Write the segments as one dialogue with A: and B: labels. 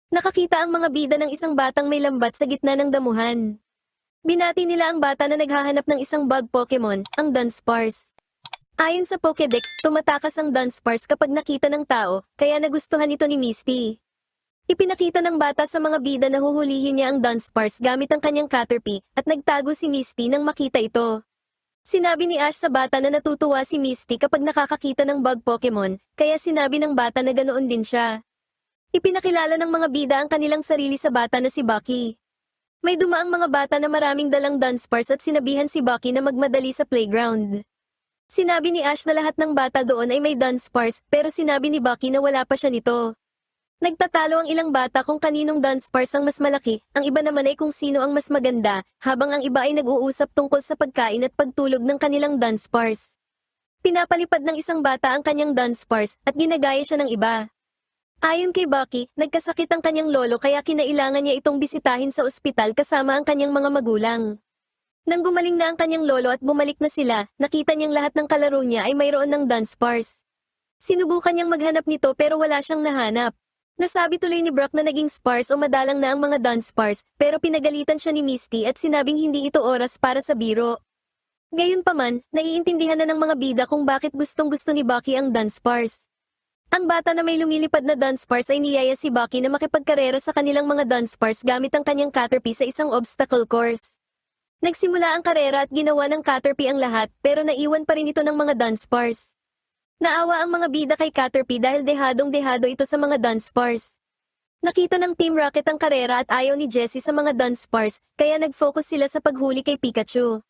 A: Nakakita ang mga bida ng isang batang may lambat sa gitna ng damuhan. Binati nila ang bata na naghahanap ng isang bug Pokemon, ang Dunsparce. Ayon sa Pokédex, tumatakas ang Dunsparce kapag nakita ng tao, kaya nagustuhan ito ni Misty. Ipinakita ng bata sa mga bida na huhulihin niya ang Dunsparce gamit ang kanyang Caterpie, at nagtago si Misty nang makita ito. Sinabi ni Ash sa bata na natutuwa si Misty kapag nakakakita ng bug Pokemon, kaya sinabi ng bata na ganoon din siya. Ipinakilala ng mga bida ang kanilang sarili sa bata na si Bucky. May dumaang mga bata na maraming dalang Dunsparce at sinabihan si Bucky na magmadali sa playground. Sinabi ni Ash na lahat ng bata doon ay may Dunsparce, pero sinabi ni Bucky na wala pa siya nito. Nagtatalo ang ilang bata kung kaninong Dunsparce ang mas malaki, ang iba naman ay kung sino ang mas maganda, habang ang iba ay nag-uusap tungkol sa pagkain at pagtulog ng kanilang Dunsparce. Pinapalipad ng isang bata ang kanyang Dunsparce at ginagaya siya ng iba. Ayon kay Bucky, nagkasakit ang kanyang lolo kaya kinailangan niya itong bisitahin sa ospital kasama ang kanyang mga magulang. Nang gumaling na ang kanyang lolo at bumalik na sila, nakita niyang lahat ng kalaro niya ay mayroon ng Dunsparce. Sinubukan niyang maghanap nito pero wala siyang nahanap. Nasabi tuloy ni Brock na naging sparse o madalang na ang mga Dunsparce, pero pinagalitan siya ni Misty at sinabing hindi ito oras para sa biro. Gayunpaman, naiintindihan na ng mga bida kung bakit gustong-gusto ni Bucky ang Dunsparce. Ang bata na may lumilipad na Dunsparce ay niyaya si Bucky na makipagkarera sa kanilang mga Dunsparce gamit ang kanyang Caterpie sa isang obstacle course. Nagsimula ang karera at ginawa ng Caterpie ang lahat pero naiwan pa rin ito ng mga Dunsparce. Naawa ang mga bida kay Caterpie dahil dehadong-dehado ito sa mga Dunsparce. Nakita ng Team Rocket ang karera at ayaw ni Jessie sa mga Dunsparce, kaya nag-focus sila sa paghuli kay Pikachu.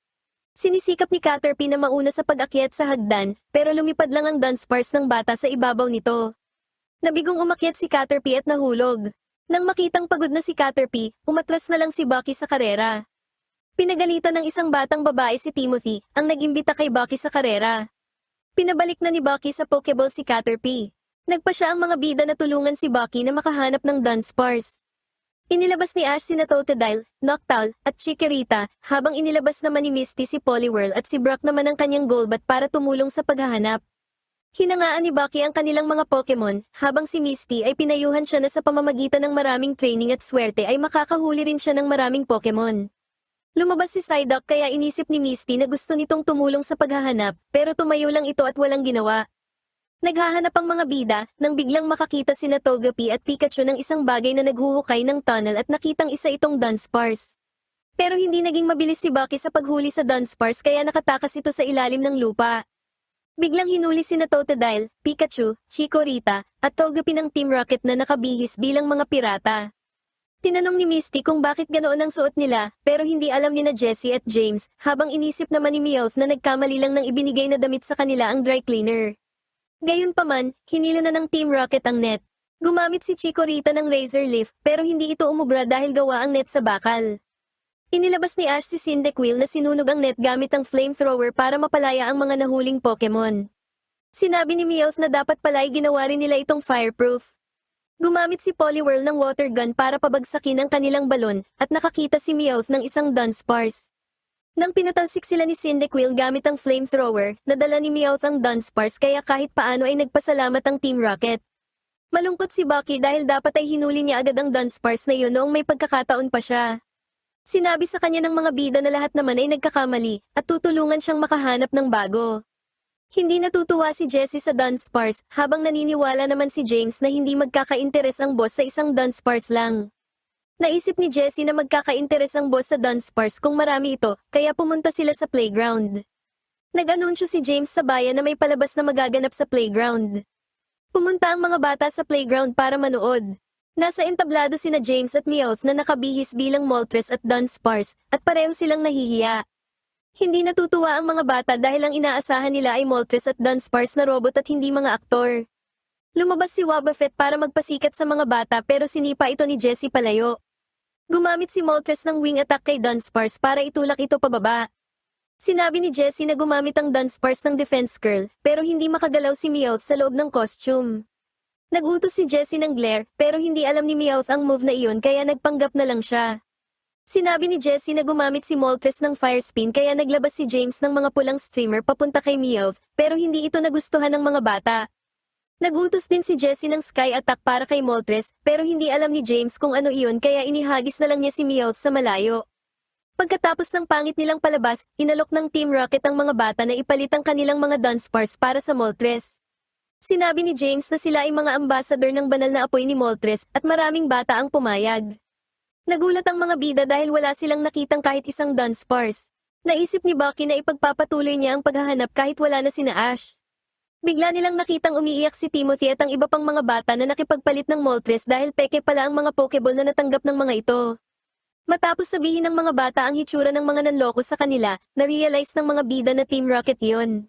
A: Sinisikap ni Caterpie na mauna sa pag-akyat sa hagdan, pero lumipad lang ang Dunsparce ng bata sa ibabaw nito. Nabigong umakyat si Caterpie at nahulog. Nang makitang pagod na si Caterpie, umatras na lang si Bucky sa karera. Pinagalitan ng isang batang babae si Timothy, ang nag-imbita kay Bucky sa karera. Pinabalik na ni Bucky sa Pokeball si Caterpie. Nagpa siya ang mga bida na tulungan si Bucky na makahanap ng Dunsparce. Inilabas ni Ash sina Totodile, Noctowl, at Chikorita, habang inilabas naman ni Misty si Poliwhirl at si Brock naman ang kanyang Golbat para tumulong sa paghahanap. Hinangaan ni Bucky ang kanilang mga Pokemon, habang si Misty ay pinayuhan siya na sa pamamagitan ng maraming training at swerte ay makakahuli rin siya ng maraming Pokemon. Lumabas si Psyduck kaya inisip ni Misty na gusto nitong tumulong sa paghahanap, pero tumayo lang ito at walang ginawa. Naghahanap ang mga bida, nang biglang makakita sina Togepi at Pikachu ng isang bagay na naghuhukay ng tunnel at nakitang isa itong Dunsparce. Pero hindi naging mabilis si Bucky sa paghuli sa Dunsparce kaya nakatakas ito sa ilalim ng lupa. Biglang hinuli sina Totodile, Pikachu, Chikorita, at Togepi ng Team Rocket na nakabihis bilang mga pirata. Tinanong ni Misty kung bakit ganoon ang suot nila, pero hindi alam ni na Jessie at James, habang inisip naman ni Meowth na nagkamali lang ng ibinigay na damit sa kanila ang dry cleaner. Gayunpaman, hinilo na ng Team Rocket ang net. Gumamit si Chikorita ng Razor Leaf, pero hindi ito umubra dahil gawa ang net sa bakal. Inilabas ni Ash si Cyndaquil na sinunog ang net gamit ang flamethrower para mapalaya ang mga nahuling Pokemon. Sinabi ni Meowth na dapat pala ay ginawa rin nila itong fireproof. Gumamit si Poliwhirl ng water gun para pabagsakin ang kanilang balon, at nakakita si Meowth ng isang Dunsparce. Nang pinatalsik sila ni Cyndaquil gamit ang flamethrower, nadala ni Meowth ang Dunsparce kaya kahit paano ay nagpasalamat ang Team Rocket. Malungkot si Bucky dahil dapat ay hinuli niya agad ang Dunsparce na iyon noong may pagkakataon pa siya. Sinabi sa kanya ng mga bida na lahat naman ay nagkakamali, at tutulungan siyang makahanap ng bago. Hindi natutuwa si Jessie sa Dunsparce, habang naniniwala naman si James na hindi magkaka-interes ang boss sa isang Dunsparce lang. Naisip ni Jessie na magkaka-interes ang boss sa Dunsparce kung marami ito, kaya pumunta sila sa playground. Nag-anunsyo si James sa bayan na may palabas na magaganap sa playground. Pumunta ang mga bata sa playground para manood. Nasa entablado sina James at Meowth na nakabihis bilang Moltres at Dunsparce, at pareho silang nahihiya. Hindi natutuwa ang mga bata dahil ang inaasahan nila ay Moltres at Dunsparce na robot at hindi mga aktor. Lumabas si Wobbuffet para magpasikat sa mga bata pero sinipa ito ni Jessie palayo. Gumamit si Moltres ng wing attack kay Dunsparce para itulak ito pababa. Sinabi ni Jessie na gumamit ang Dunsparce ng defense curl, pero hindi makagalaw si Meowth sa loob ng costume. Nagutos si Jessie ng glare, pero hindi alam ni Meowth ang move na iyon kaya nagpanggap na lang siya. Sinabi ni Jessie na gumamit si Moltres ng fire spin kaya naglabas si James ng mga pulang streamer papunta kay Meowth, pero hindi ito nagustuhan ng mga bata. Nagutos din si Jessie ng Sky Attack para kay Moltres, pero hindi alam ni James kung ano iyon kaya inihagis na lang niya si Meowth sa malayo. Pagkatapos ng pangit nilang palabas, inalok ng Team Rocket ang mga bata na ipalit ang kanilang mga Dunsparce para sa Moltres. Sinabi ni James na sila ay mga ambassador ng banal na apoy ni Moltres at maraming bata ang pumayag. Nagulat ang mga bida dahil wala silang nakitang kahit isang Dunsparce. Naisip ni Bucky na ipagpapatuloy niya ang paghahanap kahit wala na sina Ash. Bigla nilang nakitang umiiyak si Timothy at ang iba pang mga bata na nakipagpalit ng Moltres dahil peke pala ang mga Pokeball na natanggap ng mga ito. Matapos sabihin ng mga bata ang hitsura ng mga nanloko sa kanila, na-realize ng mga bida na Team Rocket iyon.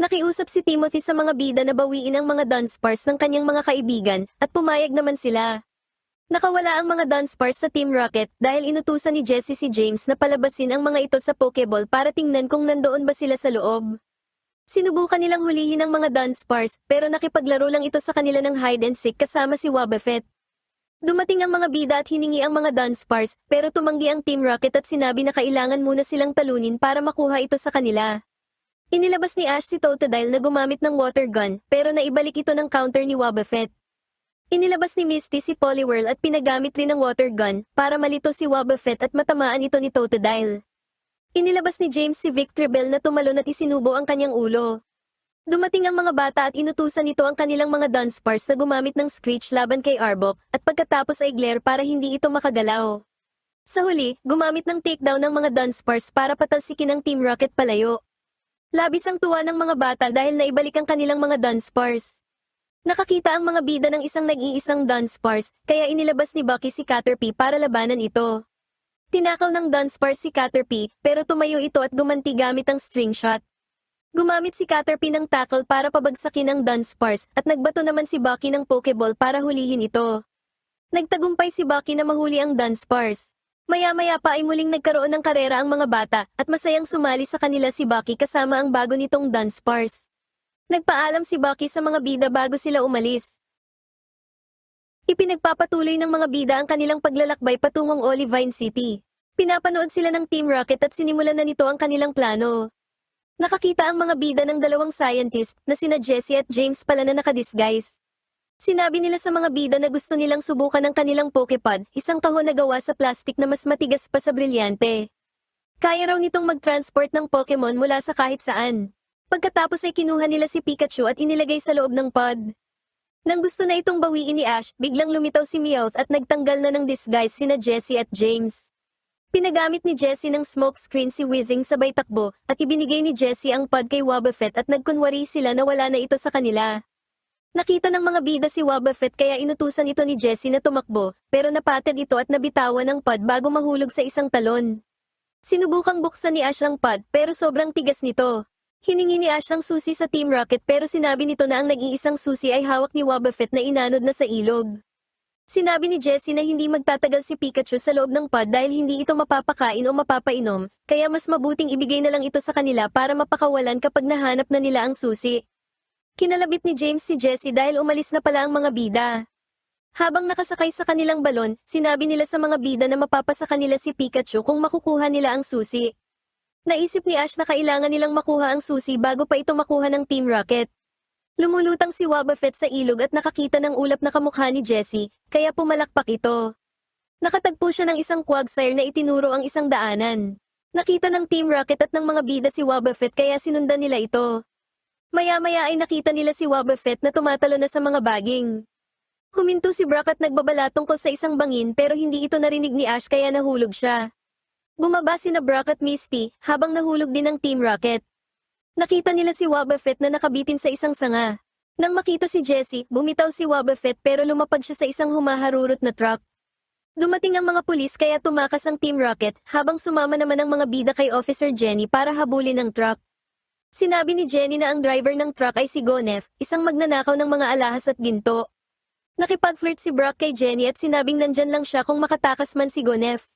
A: Nakiusap si Timothy sa mga bida na bawiin ang mga Dunsparce ng kanyang mga kaibigan, at pumayag naman sila. Nakawala ang mga Dunsparce sa Team Rocket dahil inutusan ni Jessie si James na palabasin ang mga ito sa Pokeball para tingnan kung nandoon ba sila sa loob. Sinubukan nilang hulihin ang mga Dunsparce pero nakipaglaro lang ito sa kanila ng hide and seek kasama si Wobbuffet. Dumating ang mga bida at hiningi ang mga Dunsparce pero tumanggi ang Team Rocket at sinabi na kailangan muna silang talunin para makuha ito sa kanila. Inilabas ni Ash si Totodile na gumamit ng water gun pero naibalik ito ng counter ni Wobbuffet. Inilabas ni Misty si Poliwhirl at pinagamit rin ng water gun para malito si Wobbuffet at matamaan ito ni Totodile. Inilabas ni James si Victreebel na tumalon at isinubo ang kanyang ulo. Dumating ang mga bata at inutusan nito ang kanilang mga Dunsparce na gumamit ng Screech laban kay Arbok at pagkatapos ay Glare para hindi ito makagalaw. Sa huli, gumamit ng takedown ng mga Dunsparce para patalsikin ang Team Rocket palayo. Labis ang tuwa ng mga bata dahil naibalik ang kanilang mga Dunsparce. Nakakita ang mga bida ng isang nag-iisang Dunsparce, kaya inilabas ni Bucky si Caterpie para labanan ito. Tinakal ng Dunsparce si Caterpie, pero tumayo ito at gumanti gamit ang string shot. Gumamit si Caterpie ng tackle para pabagsakin ang Dunsparce at nagbato naman si Bucky ng Pokeball para hulihin ito. Nagtagumpay si Bucky na mahuli ang Dunsparce. Maya-maya pa ay muling nagkaroon ng karera ang mga bata at masayang sumali sa kanila si Bucky kasama ang bago nitong Dunsparce. Nagpaalam si Bucky sa mga bida bago sila umalis. Ipinagpapatuloy ng mga bida ang kanilang paglalakbay patungong Olivine City. Pinapanood sila ng Team Rocket at sinimulan na nito ang kanilang plano. Nakakita ang mga bida ng dalawang scientist na sina Jessie at James pala na nakadisguise. Sinabi nila sa mga bida na gusto nilang subukan ang kanilang Poképod, isang kahon na gawa sa plastik na mas matigas pa sa brilyante. Kaya raw nitong mag-transport ng Pokémon mula sa kahit saan. Pagkatapos ay kinuha nila si Pikachu at inilagay sa loob ng pod. Nang gusto na itong bawiin ni Ash, biglang lumitaw si Meowth at nagtanggal na ng disguise sina Jessie at James. Pinagamit ni Jessie ng smokescreen si Weezing sabay takbo at ibinigay ni Jessie ang pod kay Wobbuffet at nagkunwari sila na wala na ito sa kanila. Nakita ng mga bida si Wobbuffet kaya inutusan ito ni Jessie na tumakbo, pero napatid ito at nabitawan ng pod bago mahulog sa isang talon. Sinubukang buksan ni Ash ang pod pero sobrang tigas nito. Hiningi ni Ash ang susi sa Team Rocket pero sinabi nito na ang nag-iisang susi ay hawak ni Wobbuffet na inanod na sa ilog. Sinabi ni Jessie na hindi magtatagal si Pikachu sa loob ng pod dahil hindi ito mapapakain o mapapainom, kaya mas mabuting ibigay na lang ito sa kanila para mapakawalan kapag nahanap na nila ang susi. Kinalabit ni James si Jessie dahil umalis na pala ang mga bida. Habang nakasakay sa kanilang balon, sinabi nila sa mga bida na mapapasa kanila si Pikachu kung makukuha nila ang susi. Naisip ni Ash na kailangan nilang makuha ang susi bago pa ito makuha ng Team Rocket. Lumulutang si Wobbuffet sa ilog at nakakita ng ulap na kamukha ni Jessie, kaya pumalakpak ito. Nakatagpo siya ng isang quagsire na itinuro ang isang daanan. Nakita ng Team Rocket at ng mga bida si Wobbuffet kaya sinundan nila ito. Maya-maya ay nakita nila si Wobbuffet na tumatalo na sa mga baging. Huminto si Brock at nagbabala tungkol sa isang bangin pero hindi ito narinig ni Ash kaya nahulog siya. Bumaba sina Brock at Misty habang nahulog din ang Team Rocket. Nakita nila si Wobbuffet na nakabitin sa isang sanga. Nang makita si Jessie, bumitaw si Wobbuffet pero lumapag siya sa isang humaharurot na truck. Dumating ang mga pulis kaya tumakas ang Team Rocket habang sumama naman ang mga bida kay Officer Jenny para habulin ang truck. Sinabi ni Jenny na ang driver ng truck ay si Gonef, isang magnanakaw ng mga alahas at ginto. Nakipag-flirt si Brock kay Jenny at sinabing nandyan lang siya kung makatakas man si Gonef.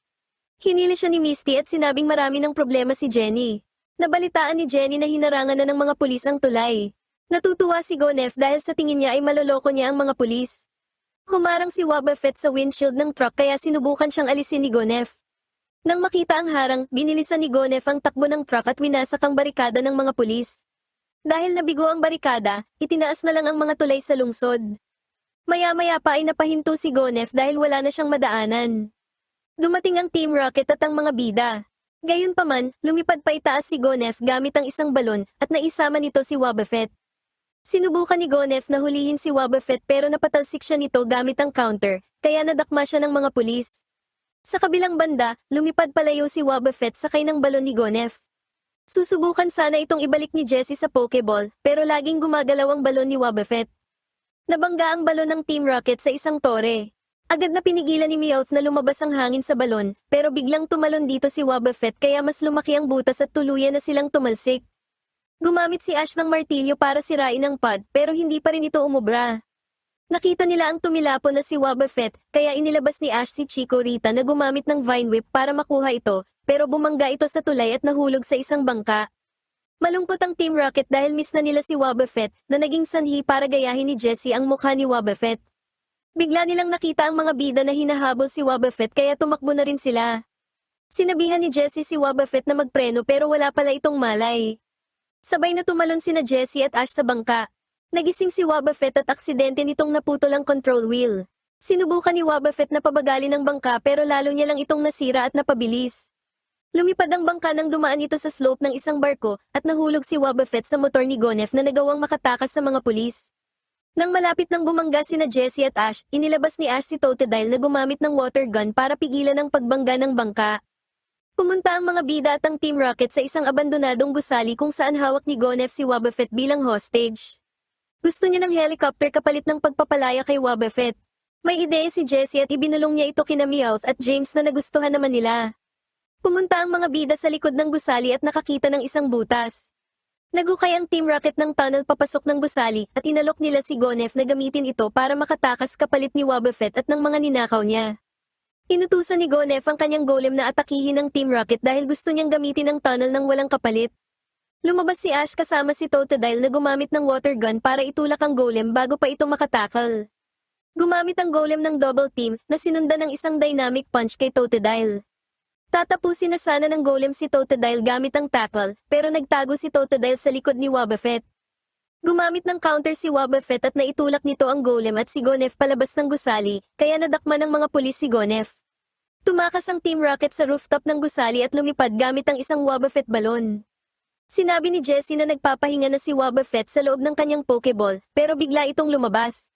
A: Hinili siya ni Misty at sinabing marami ng problema si Jenny. Nabalitaan ni Jenny na hinarangan na ng mga pulis ang tulay. Natutuwa si Gonef dahil sa tingin niya ay maloloko niya ang mga pulis. Humarang si Wobbuffet sa windshield ng truck kaya sinubukan siyang alisin ni Gonef. Nang makita ang harang, binilisan ni Gonef ang takbo ng truck at winasak ang barikada ng mga pulis. Dahil nabigo ang barikada, itinaas na lang ang mga tulay sa lungsod. Maya-maya pa ay napahinto si Gonef dahil wala na siyang madaanan. Dumating ang Team Rocket at ang mga bida. Gayunpaman, lumipad pa itaas si Gonef gamit ang isang balon at naisama nito si Wobbuffet. Sinubukan ni Gonef na hulihin si Wobbuffet pero napatalsik siya nito gamit ang counter, kaya nadakma siya ng mga pulis. Sa kabilang banda, lumipad palayo si Wobbuffet sakay ng balon ni Gonef. Susubukan sana itong ibalik ni Jessie sa Pokeball, pero laging gumagalaw ang balon ni Wobbuffet. Nabangga ang balon ng Team Rocket sa isang tore. Agad na pinigilan ni Meowth na lumabas ang hangin sa balon, pero biglang tumalon dito si Wobbuffet kaya mas lumaki ang butas at tuluyan na silang tumalsik. Gumamit si Ash ng martilyo para sirain ang pod, pero hindi pa rin ito umubra. Nakita nila ang tumilapon na si Wobbuffet, kaya inilabas ni Ash si Chikorita na gumamit ng Vine Whip para makuha ito, pero bumangga ito sa tulay at nahulog sa isang bangka. Malungkot ang Team Rocket dahil miss na nila si Wobbuffet, na naging sanhi para gayahin ni Jessie ang mukha ni Wobbuffet. Bigla nilang nakita ang mga bida na hinahabol si Wobbuffet kaya tumakbo na rin sila. Sinabihan ni Jessie si Wobbuffet na magpreno pero wala pala itong malay. Sabay na tumalon sina Jessie at Ash sa bangka. Nagising si Wobbuffet at aksidente nitong naputol ang control wheel. Sinubukan ni Wobbuffet na pabagalin ang bangka pero lalo niya lang itong nasira at napabilis. Lumipad ang bangka nang dumaan ito sa slope ng isang barko at nahulog si Wobbuffet sa motor ni Gonef na nagawang makatakas sa mga pulis. Nang malapit nang bumangga sina Jessie at Ash, inilabas ni Ash si Totodile na gumamit ng water gun para pigilan ang pagbangga ng bangka. Pumunta ang mga bida at ang Team Rocket sa isang abandonadong gusali kung saan hawak ni Gonef si Wobbuffet bilang hostage. Gusto niya ng helicopter kapalit ng pagpapalaya kay Wobbuffet. May ideya si Jessie at ibinulong niya ito kina Meowth at James na nagustuhan naman nila. Pumunta ang mga bida sa likod ng gusali at nakakita ng isang butas. Nagukay ang Team Rocket ng tunnel papasok ng gusali at inalok nila si Gonef na gamitin ito para makatakas kapalit ni Wobbuffet at ng mga ninakaw niya. Inutusan ni Gonef ang kanyang golem na atakihin ng Team Rocket dahil gusto niyang gamitin ang tunnel ng walang kapalit. Lumabas si Ash kasama si Totodile na gumamit ng water gun para itulak ang golem bago pa ito makatakal. Gumamit ang golem ng double team na sinundan ng isang dynamic punch kay Totodile. Tatapusin na sana ng golem si Totodile gamit ang tackle, pero nagtago si Totodile sa likod ni Wobbuffet. Gumamit ng counter si Wobbuffet at naitulak nito ang golem at si Gonef palabas ng gusali, kaya nadakma ng mga pulis si Gonef. Tumakas ang Team Rocket sa rooftop ng gusali at lumipad gamit ang isang Wobbuffet balon. Sinabi ni Jessie na nagpapahinga na si Wobbuffet sa loob ng kanyang Pokeball, pero bigla itong lumabas.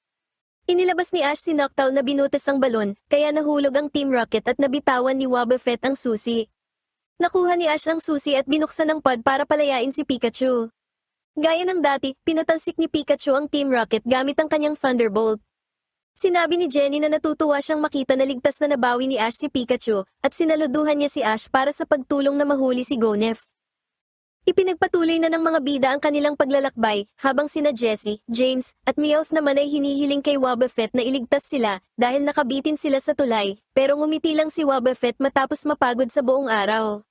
A: Inilabas ni Ash si Noctowl na binutas ang balon, kaya nahulog ang Team Rocket at nabitawan ni Wobbuffet ang susi. Nakuha ni Ash ang susi at binuksan ang pod para palayain si Pikachu. Gaya ng dati, pinatalsik ni Pikachu ang Team Rocket gamit ang kanyang Thunderbolt. Sinabi ni Jenny na natutuwa siyang makita na ligtas na nabawi ni Ash si Pikachu, at sinaluduhan niya si Ash para sa pagtulong na mahuli si Gonef. Ipinagpatuloy na ng mga bida ang kanilang paglalakbay, habang sina Jessie, James, at Meowth naman ay hinihiling kay Wobbuffet na iligtas sila dahil nakabitin sila sa tulay, pero ngumiti lang si Wobbuffet matapos mapagod sa buong araw.